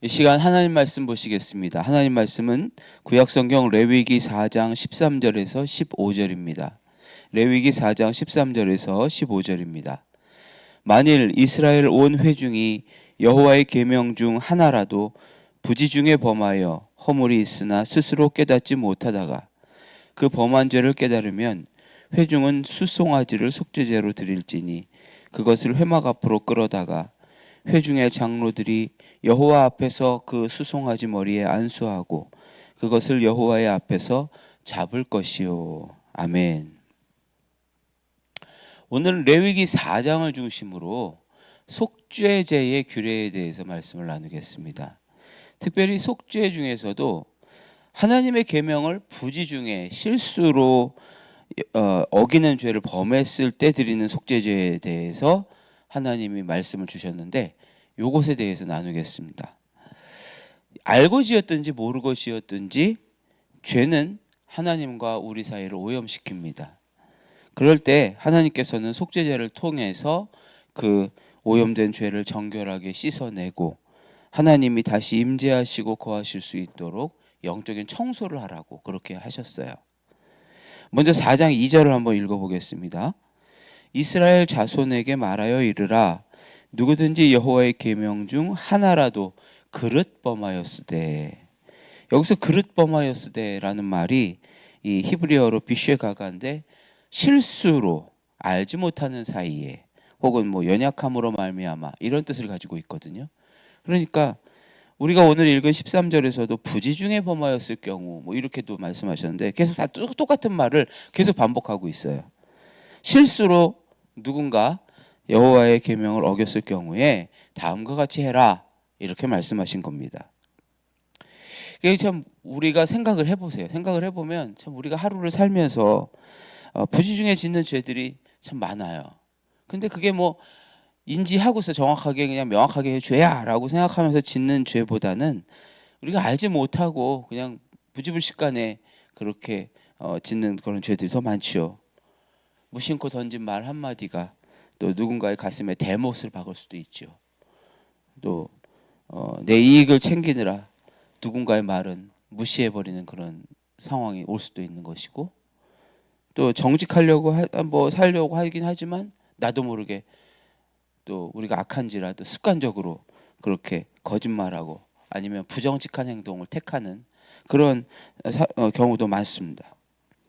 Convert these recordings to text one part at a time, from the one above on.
이 시간 하나님 말씀 보시겠습니다. 하나님 말씀은 구약성경 레위기 4장 13절에서 15절입니다. 레위기 4장 13절에서 15절입니다. 만일 이스라엘 온 회중이 여호와의 계명 중 하나라도 부지 중에 범하여 허물이 있으나 스스로 깨닫지 못하다가 그 범한 죄를 깨달으면 회중은 수송아지를 속죄제로 드릴지니 그것을 회막 앞으로 끌어다가 회중의 장로들이 여호와 앞에서 그 수송아지 머리에 안수하고 그것을 여호와의 앞에서 잡을 것이요. 아멘. 오늘은 레위기 4장을 중심으로 속죄제의 규례에 대해서 말씀을 나누겠습니다. 특별히 속죄 중에서도 하나님의 계명을 부지 중에 실수로 어기는 죄를 범했을 때 드리는 속죄제에 대해서 하나님이 말씀을 주셨는데 요것에 대해서 나누겠습니다. 알고 지었든지 모르고 지었든지 죄는 하나님과 우리 사이를 오염시킵니다. 그럴 때 하나님께서는 속죄제를 통해서 그 오염된 죄를 정결하게 씻어내고 하나님이 다시 임재하시고 거하실 수 있도록 영적인 청소를 하라고 그렇게 하셨어요. 먼저 4장 2절을 한번 읽어보겠습니다. 이스라엘 자손에게 말하여 이르라 누구든지 여호와의 계명 중 하나라도 그릇 범하였으되, 여기서 그릇 범하였으되라는 말이 이 히브리어로 비쉐가가인데 실수로 알지 못하는 사이에 혹은 뭐 연약함으로 말미암아 이런 뜻을 가지고 있거든요. 그러니까 우리가 오늘 읽은 13절에서도 부지 중에 범하였을 경우 뭐 이렇게도 말씀하셨는데 계속 다 똑같은 말을 계속 반복하고 있어요. 실수로 누군가 여호와의 계명을 어겼을 경우에 다음과 같이 해라 이렇게 말씀하신 겁니다. 이게 참 우리가 생각을 해보세요. 생각을 해보면 참 우리가 하루를 살면서 부지 중에 짓는 죄들이 참 많아요. 근데 그게 뭐 인지하고서 정확하게 그냥 명확하게 죄야라고 생각하면서 짓는 죄보다는 우리가 알지 못하고 그냥 부지불식간에 그렇게 짓는 그런 죄들이 더 많지요. 무심코 던진 말 한마디가 또 누군가의 가슴에 대못을 박을 수도 있죠. 또 내 이익을 챙기느라 누군가의 말은 무시해버리는 그런 상황이 올 수도 있는 것이고, 또 정직하려고 뭐 살려고 하긴 하지만 나도 모르게 또 우리가 악한지라도 습관적으로 그렇게 거짓말하고 아니면 부정직한 행동을 택하는 그런 경우도 많습니다.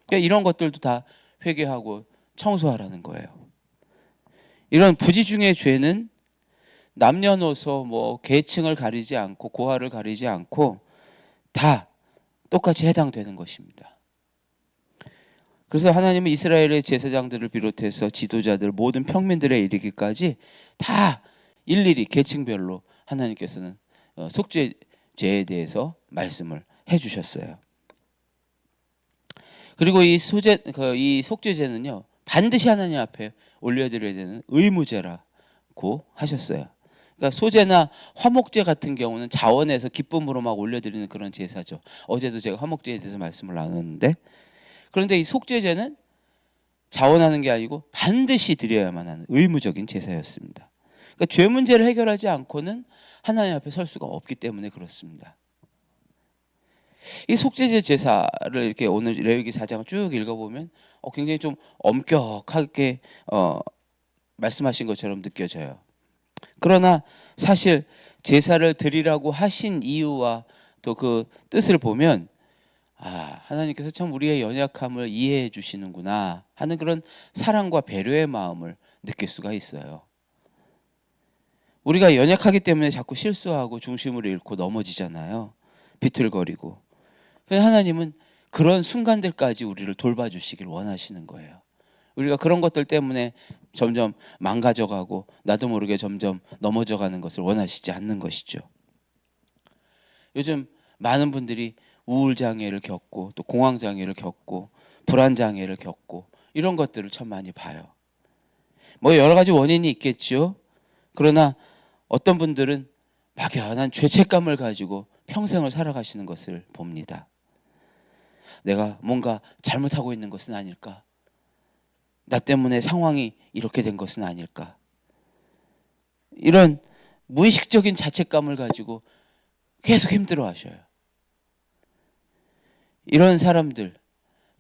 그러니까 이런 것들도 다 회개하고 청소하라는 거예요. 이런 부지 중의 죄는 남녀노소 뭐 계층을 가리지 않고 고하를 가리지 않고 다 똑같이 해당되는 것입니다. 그래서 하나님은 이스라엘의 제사장들을 비롯해서 지도자들 모든 평민들에 이르기까지 다 일일이 계층별로 하나님께서는 속죄제에 대해서 말씀을 해주셨어요. 그리고 이 속죄제는요 반드시 하나님 앞에 올려드려야 되는 의무제라고 하셨어요. 그러니까 소제나 화목제 같은 경우는 자원에서 기쁨으로 막 올려드리는 그런 제사죠. 어제도 제가 화목제에 대해서 말씀을 나눴는데, 그런데 이 속죄제는 자원하는 게 아니고 반드시 드려야만 하는 의무적인 제사였습니다. 그러니까 죄 문제를 해결하지 않고는 하나님 앞에 설 수가 없기 때문에 그렇습니다. 이 속죄제 제사를 이렇게 오늘 레위기 4장을 쭉 읽어보면 굉장히 좀 엄격하게 말씀하신 것처럼 느껴져요. 그러나 사실 제사를 드리라고 하신 이유와 또 그 뜻을 보면 하나님께서 참 우리의 연약함을 이해해 주시는구나 하는 그런 사랑과 배려의 마음을 느낄 수가 있어요. 우리가 연약하기 때문에 자꾸 실수하고 중심을 잃고 넘어지잖아요. 비틀거리고. 하나님은 그런 순간들까지 우리를 돌봐주시길 원하시는 거예요. 우리가 그런 것들 때문에 점점 망가져가고 나도 모르게 점점 넘어져가는 것을 원하시지 않는 것이죠. 요즘 많은 분들이 우울장애를 겪고 또 공황장애를 겪고 불안장애를 겪고 이런 것들을 참 많이 봐요. 뭐 여러 가지 원인이 있겠죠. 그러나 어떤 분들은 막연한 죄책감을 가지고 평생을 살아가시는 것을 봅니다. 내가 뭔가 잘못하고 있는 것은 아닐까? 나 때문에 상황이 이렇게 된 것은 아닐까? 이런 무의식적인 자책감을 가지고 계속 힘들어하셔요. 이런 사람들,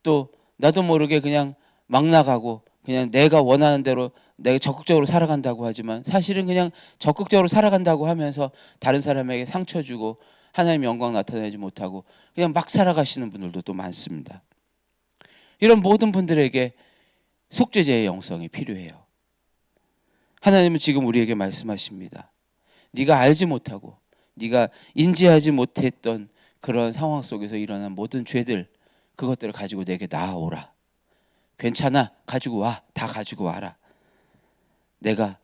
또 나도 모르게 그냥 막 나가고 그냥 내가 원하는 대로 내가 적극적으로 살아간다고 하지만 사실은 그냥 적극적으로 살아간다고 하면서 다른 사람에게 상처 주고 하나님의 영광 나타내지 못하고 그냥 막 살아가시는 분들도 또 많습니다. 이런 모든 분들에게 속죄제의 영성이 필요해요. 하나님은 지금 우리에게 말씀하십니다. 네가 알지 못하고 네가 인지하지 못했던 그런 상황 속에서 일어난 모든 죄들, 그것들을 가지고 내게 나아오라. 괜찮아, 가지고 와. 다 가지고 와라. 내가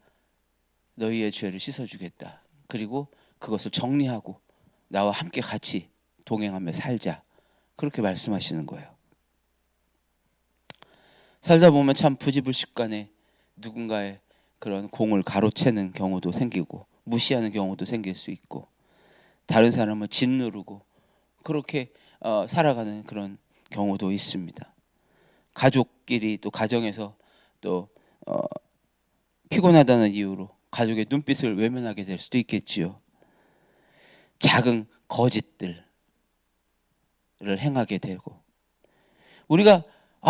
너희의 죄를 씻어주겠다. 그리고 그것을 정리하고 나와 함께 같이 동행하며 살자. 그렇게 말씀하시는 거예요. 살다 보면 참 부지불식간에 누군가의 그런 공을 가로채는 경우도 생기고 무시하는 경우도 생길 수 있고 다른 사람을 짓누르고 그렇게 살아가는 그런 경우도 있습니다. 가족끼리 또 가정에서 또 피곤하다는 이유로 가족의 눈빛을 외면하게 될 수도 있겠지요. 작은 거짓들을 행하게 되고 우리가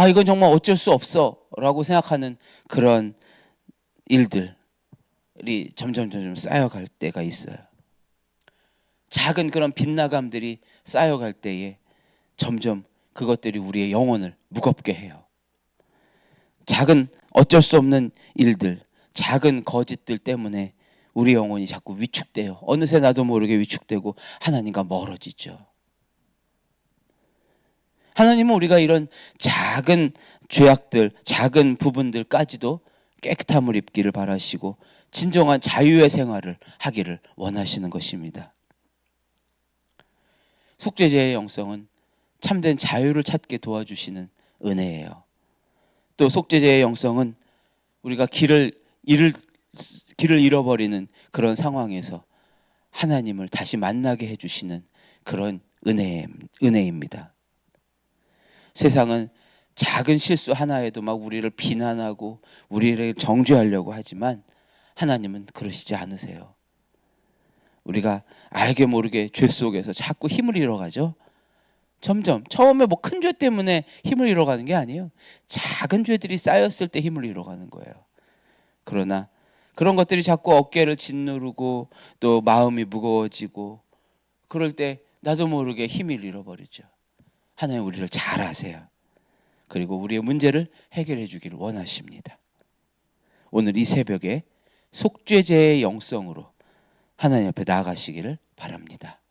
이건 정말 어쩔 수 없어라고 생각하는 그런 일들이 점점 쌓여갈 때가 있어요. 작은 그런 빗나감들이 쌓여갈 때에 점점 그것들이 우리의 영혼을 무겁게 해요. 작은 어쩔 수 없는 일들, 작은 거짓들 때문에 우리 영혼이 자꾸 위축돼요. 어느새 나도 모르게 위축되고 하나님과 멀어지죠. 하나님은 우리가 이런 작은 죄악들, 작은 부분들까지도 깨끗함을 입기를 바라시고 진정한 자유의 생활을 하기를 원하시는 것입니다. 속죄제의 영성은 참된 자유를 찾게 도와주시는 은혜예요. 또 속죄제의 영성은 우리가 길을 잃어버리는 그런 상황에서 하나님을 다시 만나게 해주시는 그런 은혜입니다. 세상은 작은 실수 하나에도 막 우리를 비난하고 우리를 정죄하려고 하지만 하나님은 그러시지 않으세요. 우리가 알게 모르게 죄 속에서 자꾸 힘을 잃어가죠. 점점 처음에 뭐 큰 죄 때문에 힘을 잃어가는 게 아니에요. 작은 죄들이 쌓였을 때 힘을 잃어가는 거예요. 그러나 그런 것들이 자꾸 어깨를 짓누르고 또 마음이 무거워지고 그럴 때 나도 모르게 힘을 잃어버리죠. 하나님 우리를 잘 아세요. 그리고 우리의 문제를 해결해 주기를 원하십니다. 오늘 이 새벽에 속죄제의 영성으로 하나님 앞에 나아가시기를 바랍니다.